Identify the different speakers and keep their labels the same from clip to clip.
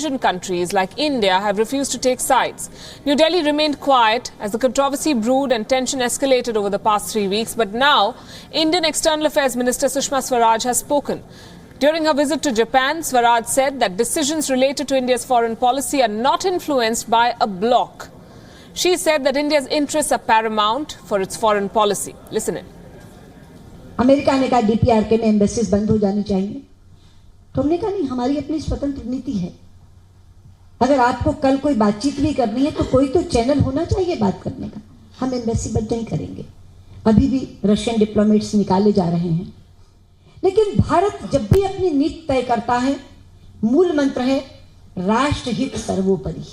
Speaker 1: Asian countries like India have refused to take sides. New Delhi remained quiet as the controversy brewed and tension escalated over the past 3 weeks. But now, Indian External Affairs Minister Sushma Swaraj has spoken. During her visit to Japan, Swaraj said that decisions related to India's foreign policy are not influenced by a bloc. She said that India's interests are paramount for its foreign policy. Listen in.
Speaker 2: America ने कहा DPR के में embassies बंद हो जानी चाहिए, तो हमने कहा नहीं, हमारी अपनी स्वतंत्र नीति है। अगर आपको कल कोई बातचीत भी करनी है तो कोई तो चैनल होना चाहिए बात करने का। हम एम्बेसी बंद नहीं करेंगे। अभी भी रशियन डिप्लोमेट्स निकाले जा रहे हैं, लेकिन भारत जब भी अपनी नीति तय करता है, मूल मंत्र है राष्ट्रहित सर्वोपरि।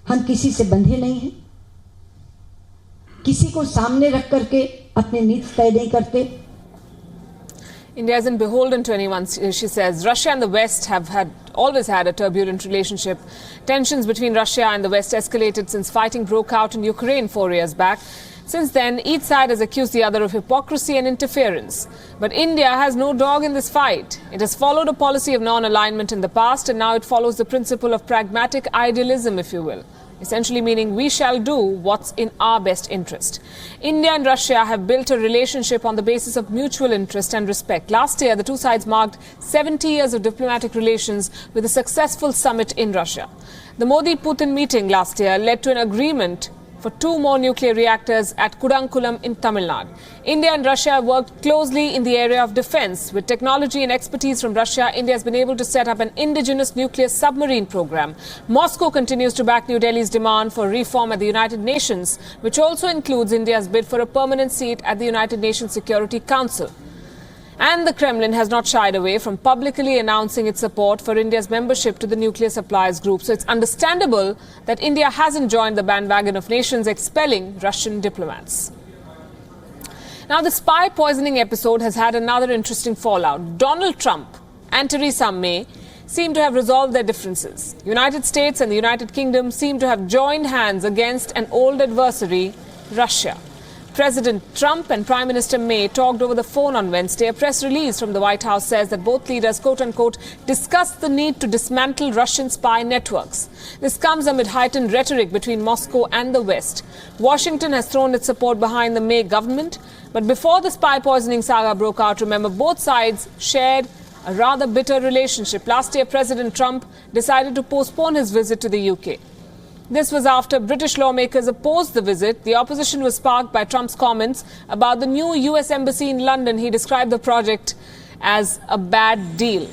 Speaker 2: हम किसी से बंधे नहीं हैं, किसी को सामने रख करके अपनी नीति तय नहीं करते।
Speaker 1: India isn't beholden to anyone, she says. Russia and the West have always had a turbulent relationship. Tensions between Russia and the West escalated since fighting broke out in Ukraine 4 years back. Since then, each side has accused the other of hypocrisy and interference. But India has no dog in this fight. It has followed a policy of non-alignment in the past, and now it follows the principle of pragmatic idealism, if you will. Essentially meaning we shall do what's in our best interest. India and Russia have built a relationship on the basis of mutual interest and respect. Last year, the two sides marked 70 years of diplomatic relations with a successful summit in Russia. The Modi-Putin meeting last year led to an agreement for 2 more nuclear reactors at Kudankulam in Tamil Nadu. India and Russia have worked closely in the area of defense. With technology and expertise from Russia, India has been able to set up an indigenous nuclear submarine program. Moscow continues to back New Delhi's demand for reform at the United Nations, which also includes India's bid for a permanent seat at the United Nations Security Council. And the Kremlin has not shied away from publicly announcing its support for India's membership to the nuclear suppliers group. So it's understandable that India hasn't joined the bandwagon of nations expelling Russian diplomats. Now, the spy poisoning episode has had another interesting fallout. Donald Trump and Theresa May seem to have resolved their differences. United States and the United Kingdom seem to have joined hands against an old adversary, Russia. President Trump and Prime Minister May talked over the phone on Wednesday. A press release from the White House says that both leaders, quote-unquote, discussed the need to dismantle Russian spy networks. This comes amid heightened rhetoric between Moscow and the West. Washington has thrown its support behind the May government. But before the spy poisoning saga broke out, remember, both sides shared a rather bitter relationship. Last year, President Trump decided to postpone his visit to the UK. This was after British lawmakers opposed the visit. The opposition was sparked by Trump's comments about the new US embassy in London. He described the project as a bad deal.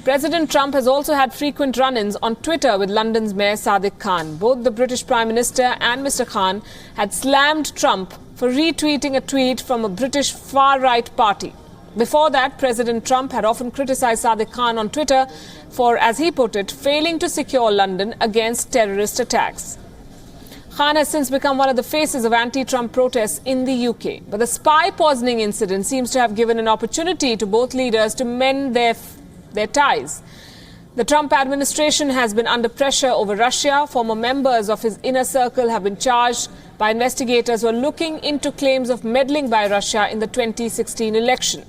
Speaker 1: President Trump has also had frequent run-ins on Twitter with London's Mayor Sadiq Khan. Both the British Prime Minister and Mr. Khan had slammed Trump for retweeting a tweet from a British far-right party. Before that, President Trump had often criticized Sadiq Khan on Twitter for, as he put it, failing to secure London against terrorist attacks. Khan has since become one of the faces of anti-Trump protests in the UK. But the spy poisoning incident seems to have given an opportunity to both leaders to mend their ties. The Trump administration has been under pressure over Russia. Former members of his inner circle have been charged by investigators who are looking into claims of meddling by Russia in the 2016 election.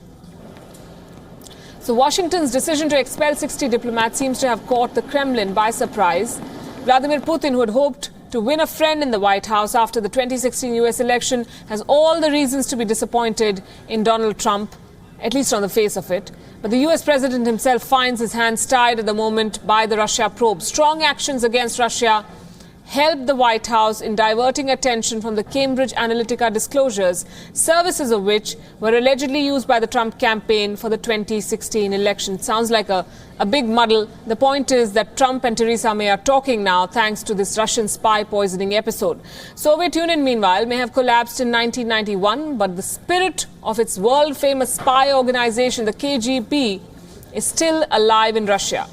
Speaker 1: So Washington's decision to expel 60 diplomats seems to have caught the Kremlin by surprise. Vladimir Putin, who had hoped to win a friend in the White House after the 2016 US election, has all the reasons to be disappointed in Donald Trump, at least on the face of it. But the US president himself finds his hands tied at the moment by the Russia probe. Strong actions against Russia helped the White House in diverting attention from the Cambridge Analytica disclosures, services of which were allegedly used by the Trump campaign for the 2016 election. Sounds like a big muddle. The point is that Trump and Theresa May are talking now thanks to this Russian spy poisoning episode. Soviet Union, meanwhile, may have collapsed in 1991, but the spirit of its world-famous spy organization, the KGB, is still alive in Russia.